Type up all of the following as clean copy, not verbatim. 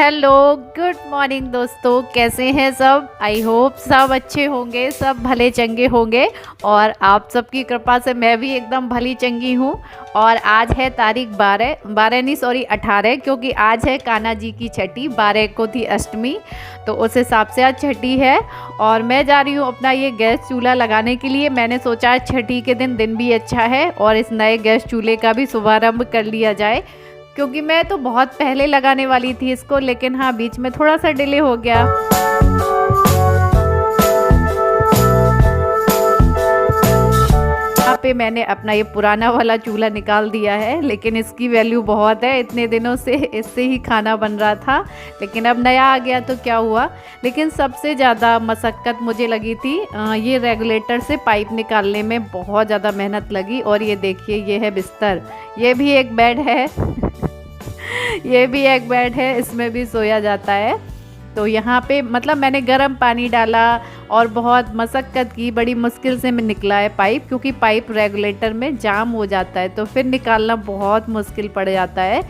Hello good morning दोस्तों, कैसे हैं सब। आई होप सब अच्छे होंगे, सब भले चंगे होंगे और आप सबकी कृपा से मैं भी एकदम भली चंगी हूँ। और आज है तारीख 18, क्योंकि आज है कान्हा जी की छठी। 12 को थी अष्टमी, तो उस हिसाब से आज छठी है। और मैं जा रही हूँ अपना ये गैस चूल्हा लगाने के लिए। मैंने सोचा आज छठी के दिन भी अच्छा है और इस नए गैस चूल्हे का भी शुभारंभ कर लिया जाए, क्योंकि मैं तो बहुत पहले लगाने वाली थी इसको, लेकिन हाँ बीच में थोड़ा सा डिले हो गया। यहाँ पे मैंने अपना ये पुराना वाला चूल्हा निकाल दिया है, लेकिन इसकी वैल्यू बहुत है। इतने दिनों से इससे ही खाना बन रहा था, लेकिन अब नया आ गया तो क्या हुआ। लेकिन सबसे ज़्यादा मशक्क़त मुझे लगी थी ये रेगुलेटर से पाइप निकालने में, बहुत ज़्यादा मेहनत लगी। और ये देखिए, ये है बिस्तर, ये भी एक बेड है ये भी एक बेड है, इसमें भी सोया जाता है। तो यहाँ पे मतलब मैंने गर्म पानी डाला और बहुत मशक्क़त की, बड़ी मुश्किल से मैं निकला है पाइप, क्योंकि पाइप रेगुलेटर में जाम हो जाता है तो फिर निकालना बहुत मुश्किल पड़ जाता है।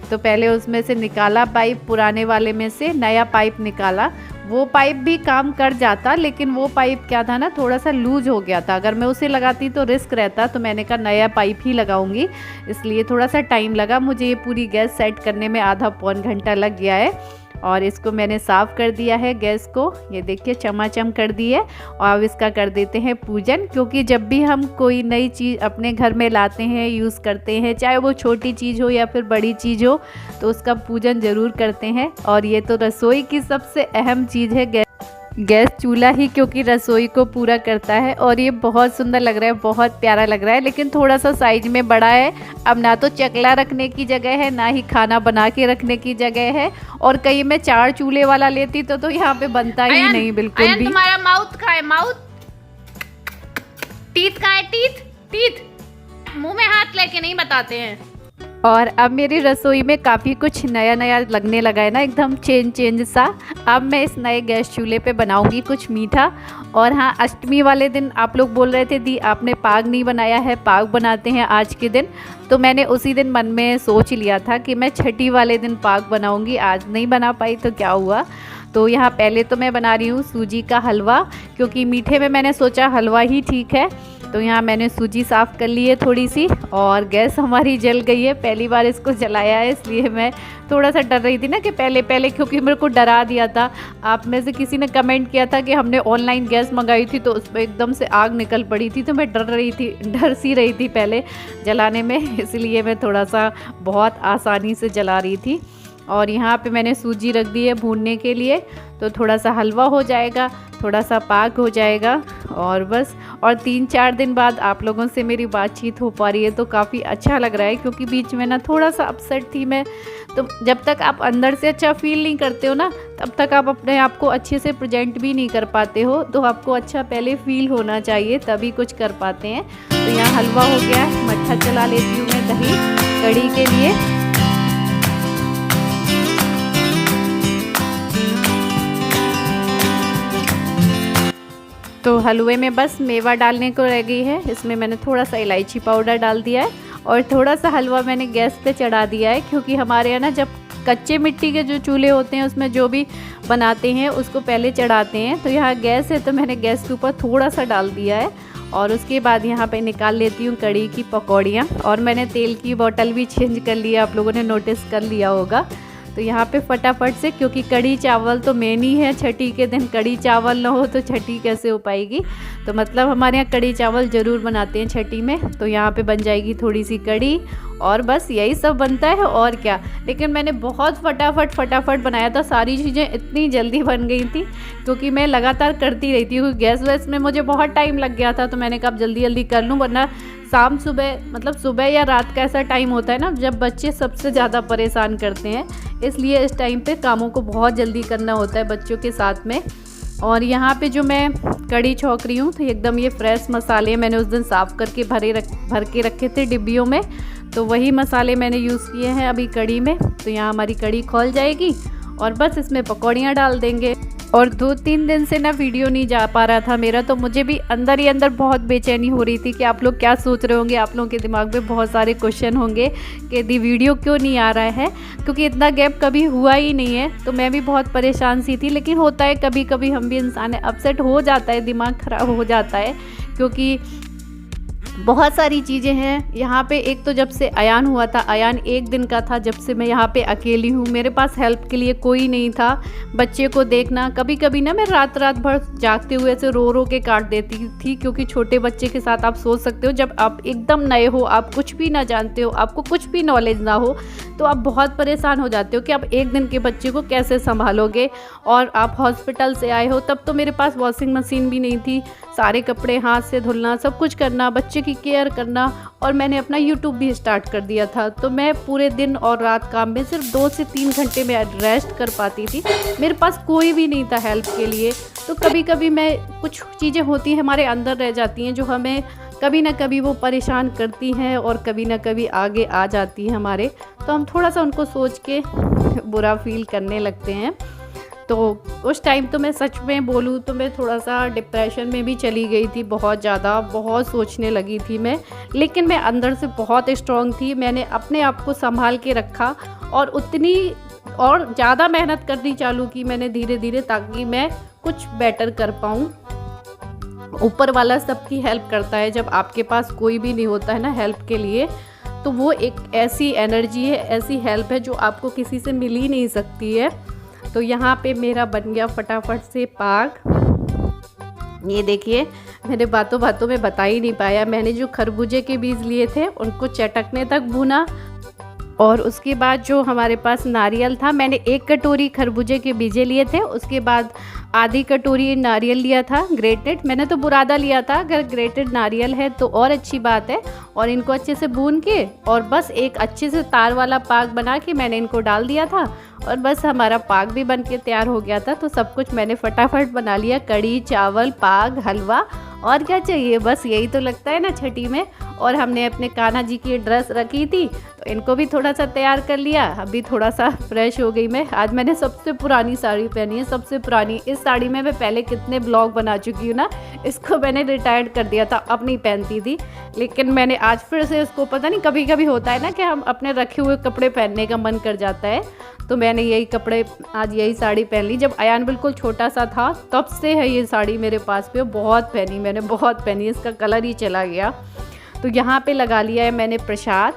तो पहले उसमें से निकाला पाइप, पुराने वाले में से नया पाइप निकाला। वो पाइप भी काम कर जाता, लेकिन वो पाइप क्या था ना, थोड़ा सा लूज हो गया था। अगर मैं उसे लगाती तो रिस्क रहता, तो मैंने कहा नया पाइप ही लगाऊंगी। इसलिए थोड़ा सा टाइम लगा मुझे। ये पूरी गैस सेट करने में आधा पौन घंटा लग गया है। और इसको मैंने साफ़ कर दिया है गैस को, ये देखिए चमाचम कर दी है। और अब इसका कर देते हैं पूजन, क्योंकि जब भी हम कोई नई चीज़ अपने घर में लाते हैं, यूज़ करते हैं, चाहे वो छोटी चीज़ हो या फिर बड़ी चीज़ हो, तो उसका पूजन ज़रूर करते हैं। और ये तो रसोई की सबसे अहम चीज़ है गैस चूल्हा ही, क्योंकि रसोई को पूरा करता है। और ये बहुत सुंदर लग रहा है, बहुत प्यारा लग रहा है, लेकिन थोड़ा सा साइज में बड़ा है। अब ना तो चकला रखने की जगह है, ना ही खाना बना के रखने की जगह है। और कहीं मैं 4 चूल्हे वाला लेती तो यहाँ पे बनता ही नहीं बिल्कुल भी। तुम्हारा माउथ कहाँ है? माउथ, टीथ कहाँ है? टीथ मुंह में हाथ लेके नहीं बताते हैं। और अब मेरी रसोई में काफ़ी कुछ नया नया लगने लगा है ना, एकदम चेंज सा। अब मैं इस नए गैस चूल्हे पे बनाऊंगी कुछ मीठा। और हाँ, अष्टमी वाले दिन आप लोग बोल रहे थे दी आपने पाग नहीं बनाया है, पाग बनाते हैं आज के दिन। तो मैंने उसी दिन मन में सोच लिया था कि मैं छठी वाले दिन पाग बनाऊंगी। आज नहीं बना पाई तो क्या हुआ। तो यहाँ पहले तो मैं बना रही हूँ सूजी का हलवा, क्योंकि मीठे में मैंने सोचा हलवा ही ठीक है। तो यहाँ मैंने सूजी साफ़ कर ली है थोड़ी सी, और गैस हमारी जल गई है। पहली बार इसको जलाया है, इसलिए मैं थोड़ा सा डर रही थी ना कि पहले क्योंकि मेरे को डरा दिया था। आप में से किसी ने कमेंट किया था कि हमने ऑनलाइन गैस मंगाई थी तो उसमें एकदम से आग निकल पड़ी थी, तो मैं डर सी रही थी पहले जलाने में, इसलिए मैं थोड़ा सा बहुत आसानी से जला रही थी। और यहाँ पे मैंने सूजी रख दी है भूनने के लिए, तो थोड़ा सा हलवा हो जाएगा, थोड़ा सा पाक हो जाएगा और बस। और 3-4 दिन बाद आप लोगों से मेरी बातचीत हो पा रही है, तो काफ़ी अच्छा लग रहा है, क्योंकि बीच में ना थोड़ा सा अपसेट थी मैं। तो जब तक आप अंदर से अच्छा फील नहीं करते हो ना, तब तक आप अपने आप को अच्छे से प्रेजेंट भी नहीं कर पाते हो। तो आपको अच्छा पहले फील होना चाहिए, तभी कुछ कर पाते हैं। तो यहाँ हलवा हो गया, मट्ठा चला लेती हूँ मैं दही कढ़ी के लिए। तो हलवे में बस मेवा डालने को रह गई है। इसमें मैंने थोड़ा सा इलायची पाउडर डाल दिया है और थोड़ा सा हलवा मैंने गैस पे चढ़ा दिया है, क्योंकि हमारे यहाँ ना जब कच्चे मिट्टी के जो चूल्हे होते हैं उसमें जो भी बनाते हैं उसको पहले चढ़ाते हैं। तो यहाँ गैस है तो मैंने गैस के ऊपर थोड़ा सा डाल दिया है। और उसके बाद यहाँ पे निकाल लेती हूँ कढ़ी की पकौड़ियाँ। और मैंने तेल की बोतल भी चेंज कर लिया, आप लोगों ने नोटिस कर लिया होगा। तो यहाँ पे फटाफट से, क्योंकि कढ़ी चावल तो मेन ही है छठी के दिन, कढ़ी चावल ना हो तो छठी कैसे हो पाएगी। तो मतलब हमारे यहाँ कढ़ी चावल ज़रूर बनाते हैं छठी में। तो यहाँ पे बन जाएगी थोड़ी सी कढ़ी और बस यही सब बनता है और क्या। लेकिन मैंने बहुत फटाफट बनाया था, सारी चीज़ें इतनी जल्दी बन गई थी, क्योंकि मैं लगातार करती रहती हूँ। गैस वैस में मुझे बहुत टाइम लग गया था, तो मैंने कहा जल्दी कर लूँ, वरना शाम सुबह मतलब सुबह या रात का ऐसा टाइम होता है ना जब बच्चे सबसे ज़्यादा परेशान करते हैं। इसलिए इस टाइम पे कामों को बहुत जल्दी करना होता है बच्चों के साथ में। और यहाँ पे जो मैं कढ़ी छौंक रही हूँ, तो एकदम ये फ्रेश मसाले मैंने उस दिन साफ़ करके भर के रखे थे डिब्बियों में, तो वही मसाले मैंने यूज़ किए हैं अभी कढ़ी में। तो यहाँ हमारी कढ़ी खौल जाएगी और बस इसमें पकौड़ियाँ डाल देंगे। और 2-3 दिन से ना वीडियो नहीं जा पा रहा था मेरा, तो मुझे भी अंदर ही अंदर बहुत बेचैनी हो रही थी कि आप लोग क्या सोच रहे होंगे, आप लोगों के दिमाग में बहुत सारे क्वेश्चन होंगे कि दी वीडियो क्यों नहीं आ रहा है, क्योंकि इतना गैप कभी हुआ ही नहीं है। तो मैं भी बहुत परेशान सी थी, लेकिन होता है कभी कभी हम भी इंसान अपसेट हो जाता है, दिमाग ख़राब हो जाता है, क्योंकि बहुत सारी चीज़ें हैं यहाँ पे। एक तो जब से अयान हुआ था, अयान 1 दिन का था जब से मैं यहाँ पे अकेली हूँ, मेरे पास हेल्प के लिए कोई नहीं था। बच्चे को देखना, कभी कभी ना मैं रात भर जागते हुए ऐसे रो रो के काट देती थी, क्योंकि छोटे बच्चे के साथ आप सोच सकते हो, जब आप एकदम नए हो, आप कुछ भी ना जानते हो, आपको कुछ भी नॉलेज ना हो, तो आप बहुत परेशान हो जाते हो कि आप 1 दिन के बच्चे को कैसे संभालोगे। और आप हॉस्पिटल से आए हो, तब तो मेरे पास वॉशिंग मशीन भी नहीं थी, सारे कपड़े हाथ से धुलना, सब कुछ करना, बच्चे की केयर करना, और मैंने अपना यूट्यूब भी स्टार्ट कर दिया था। तो मैं पूरे दिन और रात काम में सिर्फ 2 से 3 घंटे में रेस्ट कर पाती थी, मेरे पास कोई भी नहीं था हेल्प के लिए। तो कभी कभी मैं कुछ चीज़ें होती हैं हमारे अंदर रह जाती हैं, जो हमें कभी ना कभी वो परेशान करती हैं और कभी ना कभी आगे आ जाती हैं हमारे, तो हम थोड़ा सा उनको सोच के बुरा फील करने लगते हैं। तो उस टाइम तो मैं सच में बोलूँ तो मैं थोड़ा सा डिप्रेशन में भी चली गई थी, बहुत ज़्यादा, बहुत सोचने लगी थी मैं, लेकिन मैं अंदर से बहुत स्ट्रॉन्ग थी। मैंने अपने आप को संभाल के रखा और उतनी और ज़्यादा मेहनत करनी चालू की मैंने धीरे धीरे, ताकि मैं कुछ बेटर कर पाऊँ। ऊपर वाला सबकी हेल्प करता है, जब आपके पास कोई भी नहीं होता है ना हेल्प के लिए, तो वो एक ऐसी एनर्जी है, ऐसी हेल्प है जो आपको किसी से मिल ही नहीं सकती है। तो यहाँ पे मेरा बन गया फटाफट से पाग। ये देखिए, मैंने बातों बातों में बता ही नहीं पाया, मैंने जो खरबूजे के बीज लिए थे उनको चटकने तक भूना, और उसके बाद जो हमारे पास नारियल था, मैंने 1 कटोरी खरबूजे के बीजे लिए थे, उसके बाद आधी कटोरी नारियल लिया था ग्रेटेड, मैंने तो बुरादा लिया था, अगर ग्रेटेड नारियल है तो और अच्छी बात है। और इनको अच्छे से भून के और बस एक अच्छे से तार वाला पाग बना के मैंने इनको डाल दिया था, और बस हमारा पाग भी बन के तैयार हो गया था। तो सब कुछ मैंने फटाफट बना लिया, कढ़ी, चावल, पाग, हलवा, और क्या चाहिए, बस यही तो लगता है ना छठी में। और हमने अपने कान्हा जी की ड्रेस रखी थी, तो इनको भी थोड़ा सा तैयार कर लिया। अभी थोड़ा सा फ्रेश हो गई मैं। आज मैंने सबसे पुरानी साड़ी पहनी है, सबसे पुरानी। इस साड़ी में मैं पहले कितने ब्लॉग बना चुकी हूँ ना, इसको मैंने रिटायर्ड कर दिया था, अब नहीं पहनती थी, लेकिन मैंने आज फिर से इसको, पता नहीं कभी कभी होता है ना कि हम अपने रखे हुए कपड़े पहनने का मन कर जाता है, तो मैंने यही कपड़े, आज यही साड़ी पहन ली। जब अयान बिल्कुल छोटा सा था तब से है ये साड़ी मेरे पास पे, बहुत पहनी मैंने, बहुत पहनी, इसका कलर ही चला गया। तो यहाँ पे लगा लिया है मैंने प्रसाद,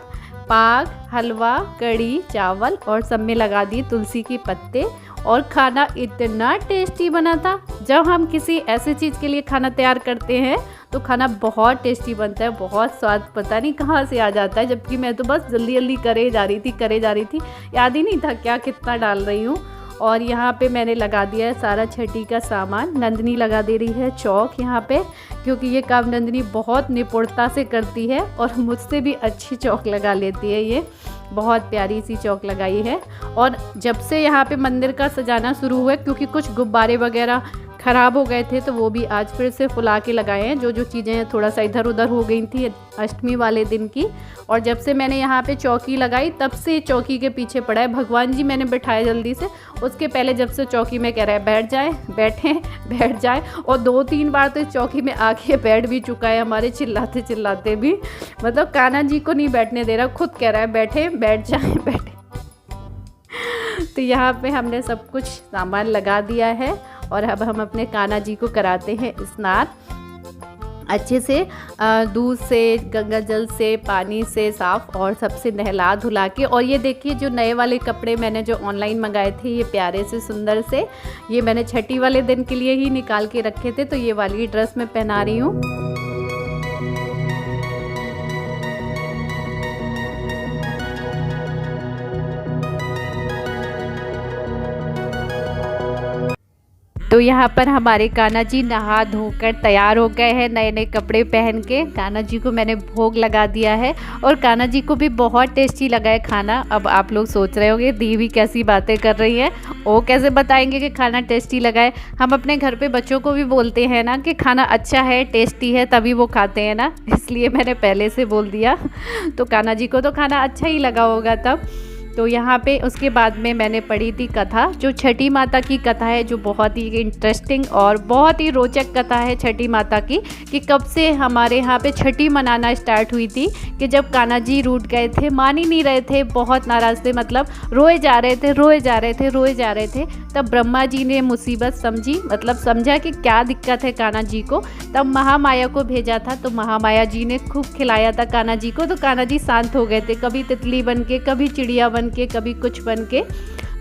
पाग, हलवा, कढ़ी, चावल, और सब में लगा दिए तुलसी के पत्ते। और खाना इतना टेस्टी बना था। जब हम किसी ऐसी चीज़ के लिए खाना तैयार करते हैं तो खाना बहुत टेस्टी बनता है, बहुत स्वाद पता नहीं कहाँ से आ जाता है। जबकि मैं तो बस जल्दी जल्दी करे जा रही थी, याद ही नहीं था क्या कितना डाल रही हूँ। और यहाँ पे मैंने लगा दिया है सारा छठी का सामान। नंदनी लगा दे रही है चौक यहाँ पे, क्योंकि ये काम नंदनी बहुत निपुणता से करती है और मुझसे भी अच्छी चौक लगा लेती है। ये बहुत प्यारी सी चौक लगाई है। और जब से यहाँ पे मंदिर का सजाना शुरू हुआ, क्योंकि कुछ गुब्बारे वगैरह ख़राब हो गए थे, तो वो भी आज फिर से फुला के लगाए हैं। जो चीज़ें थोड़ा सा इधर उधर हो गई थी अष्टमी वाले दिन की। और जब से मैंने यहाँ पे चौकी लगाई तब से चौकी के पीछे पड़ा है। भगवान जी मैंने बैठाए जल्दी से, उसके पहले जब से चौकी में कह रहा है बैठ जाए, और 2-3 बार तो इस चौकी में आके बैठ भी चुका है हमारे, चिल्लाते चिल्लाते भी। मतलब कान्हा जी को नहीं बैठने दे रहा, खुद कह रहा है बैठ जाए। तो यहाँ पे हमने सब कुछ सामान लगा दिया है और अब हम अपने कान्हा जी को कराते हैं स्नान अच्छे से, दूध से, गंगा जल से, पानी से साफ़, और सबसे नहला धुला के। और ये देखिए जो नए वाले कपड़े मैंने जो ऑनलाइन मंगाए थे, ये प्यारे से सुंदर से, ये मैंने छठी वाले दिन के लिए ही निकाल के रखे थे, तो ये वाली ड्रेस मैं पहना रही हूँ। तो यहाँ पर हमारे कान्हा जी नहा धोकर तैयार हो गए हैं नए नए कपड़े पहन के। कान्हा जी को मैंने भोग लगा दिया है और कान्हा जी को भी बहुत टेस्टी लगा है खाना। अब आप लोग सोच रहे होंगे दी भी कैसी बातें कर रही है, वो कैसे बताएंगे कि खाना टेस्टी लगा है। हम अपने घर पे बच्चों को भी बोलते हैं ना कि खाना अच्छा है, टेस्टी है, तभी वो खाते हैं ना, इसलिए मैंने पहले से बोल दिया। तो कान्हा जी को तो खाना अच्छा ही लगा होगा तब। तो यहाँ पे उसके बाद में मैंने पढ़ी थी कथा, जो छठी माता की कथा है, जो बहुत ही इंटरेस्टिंग और बहुत ही रोचक कथा है छठी माता की, कि कब से हमारे यहाँ पे छठी मनाना स्टार्ट हुई थी। कि जब कान्हा जी रूठ गए थे, मान ही नहीं रहे थे, बहुत नाराज़ थे, मतलब रोए जा रहे थे, रोए जा रहे थे, रोए जा रहे थे। तब ब्रह्मा जी ने मुसीबत समझी, मतलब समझा कि क्या दिक्कत है कान्हा जी को। तब महामाया को भेजा था, तो महामाया जी ने खूब खिलाया था कान्हा जी को, तो कान्हा जी शांत हो गए थे, कभी तितली बन के, कभी चिड़िया बन के, कभी कुछ बन के।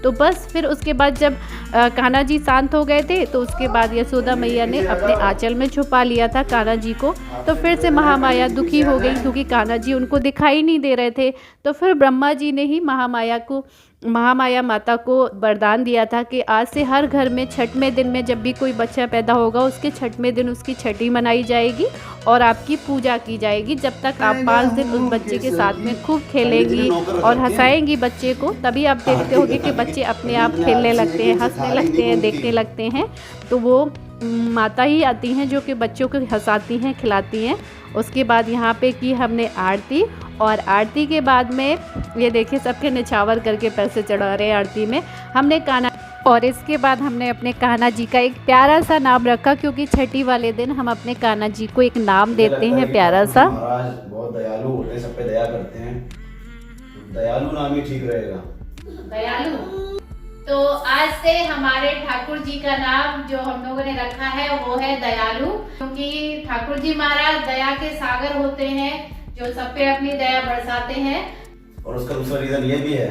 तो बस फिर उसके बाद जब कान्हा जी शांत हो गए थे, तो उसके बाद यशोदा मैया ने अपने आंचल में छुपा लिया था कान्हा जी को। तो फिर से महामाया दुखी हो गई, क्योंकि कान्हा जी उनको दिखाई नहीं दे रहे थे। तो फिर ब्रह्मा जी ने ही महामाया माता को वरदान दिया था कि आज से हर घर में छठवें दिन में जब भी कोई बच्चा पैदा होगा, उसके छठवें दिन उसकी छठी मनाई जाएगी और आपकी पूजा की जाएगी। जब तक आप 5 दिन उस बच्चे के साथ में खूब खेलेंगी और हंसाएंगी बच्चे को, तभी आप देखते होगे कि बच्चे अपने आप खेलने लगते हैं, हंसने लगते हैं, देखने लगते हैं। तो वो माता ही आती हैं जो कि बच्चों को हंसाती हैं, खिलाती हैं। उसके बाद यहाँ पे की हमने आरती, और आरती के बाद में ये देखिए सबके निछावर करके पैसे चढ़ा रहे हैं आरती में। हमने कान्हा, और इसके बाद हमने अपने कान्हा जी का एक प्यारा सा नाम रखा, क्योंकि छठी वाले दिन हम अपने कान्हा जी को एक नाम देते हैं प्यारा सा। महाराज बहुत दयालु होते हैं, सब पे दया करते हैं, दयालु नाम ही ठीक रहेगा। दयालु। तो आज से हमारे ठाकुर जी का नाम जो हम लोगों ने रखा है वो है दयालु, क्योंकि ठाकुर जी महाराज दया के सागर होते हैं, जो सब पे अपनी दया बरसाते हैं। और उसका दूसरा रीजन ये भी है,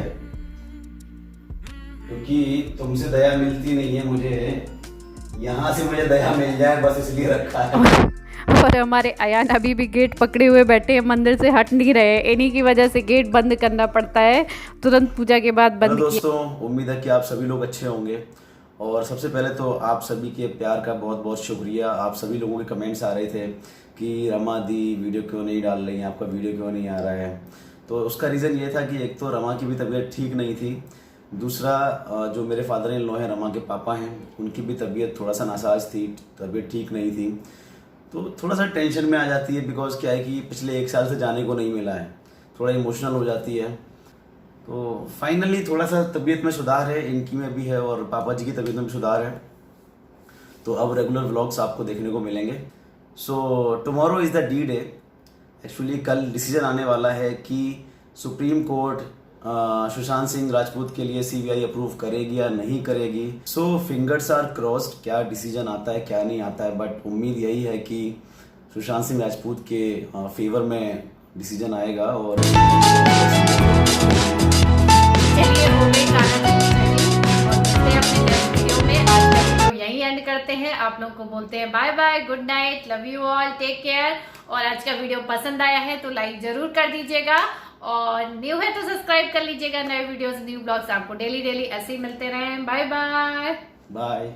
क्योंकि तुमसे दया मिलती नहीं है मुझे, यहाँ से मुझे दया मिल जाए, बस इसलिए रखा है। और हमारे अयान अभी भी गेट पकड़े हुए बैठे हैं, मंदिर से हट नहीं रहे। इन्हीं की वजह से गेट बंद करना पड़ता है, तुरंत पूजा के बाद बंद किया। दोस्तों, उम्मीद है कि आप सभी लोग अच्छे होंगे। और सबसे पहले तो आप सभी के प्यार का बहुत बहुत शुक्रिया। आप सभी लोगों के कमेंट्स आ रहे थे कि रमा दी वीडियो क्यों नहीं डाल रही हैं, आपका वीडियो क्यों नहीं आ रहा है। तो उसका रीज़न ये था कि एक तो रमा की भी तबीयत ठीक नहीं थी, दूसरा जो मेरे फादर इन लॉ हैं, रमा के पापा हैं, उनकी भी तबीयत थोड़ा सा नासाज थी, तबीयत ठीक नहीं थी। तो थोड़ा सा टेंशन में आ जाती है, बिकॉज क्या है कि पिछले 1 साल से जाने को नहीं मिला है, थोड़ा इमोशनल हो जाती है। तो फाइनली थोड़ा सा तबीयत में सुधार है, इनकी में भी है और पापा जी की तबीयत में भी सुधार है। तो अब रेगुलर व्लॉग्स आपको देखने को मिलेंगे। So tomorrow is the D day. Actually कल डिसीजन आने वाला है कि सुप्रीम कोर्ट सुशांत सिंह राजपूत के लिए CBI अप्रूव करेगी या नहीं करेगी। सो फिंगर्स आर क्रॉस्ड, क्या डिसीजन आता है क्या नहीं आता है, बट उम्मीद यही है कि सुशांत सिंह राजपूत के फेवर में डिसीजन आएगा। और चलिए हो गई कान्हा जी की छठी, और मिलते हैं अपने नेक्स्ट वीडियो में। आज का वीडियो यहीं एंड करते हैं, आप लोग को बोलते हैं bye bye, good night, love you all, take care. और आज का वीडियो पसंद आया है तो लाइक जरूर कर दीजिएगा, और न्यू है तो सब्सक्राइब कर लीजिएगा। नए वीडियोस, न्यू ब्लॉग्स आपको डेली ऐसे ही मिलते रहें। Bye bye. बाय।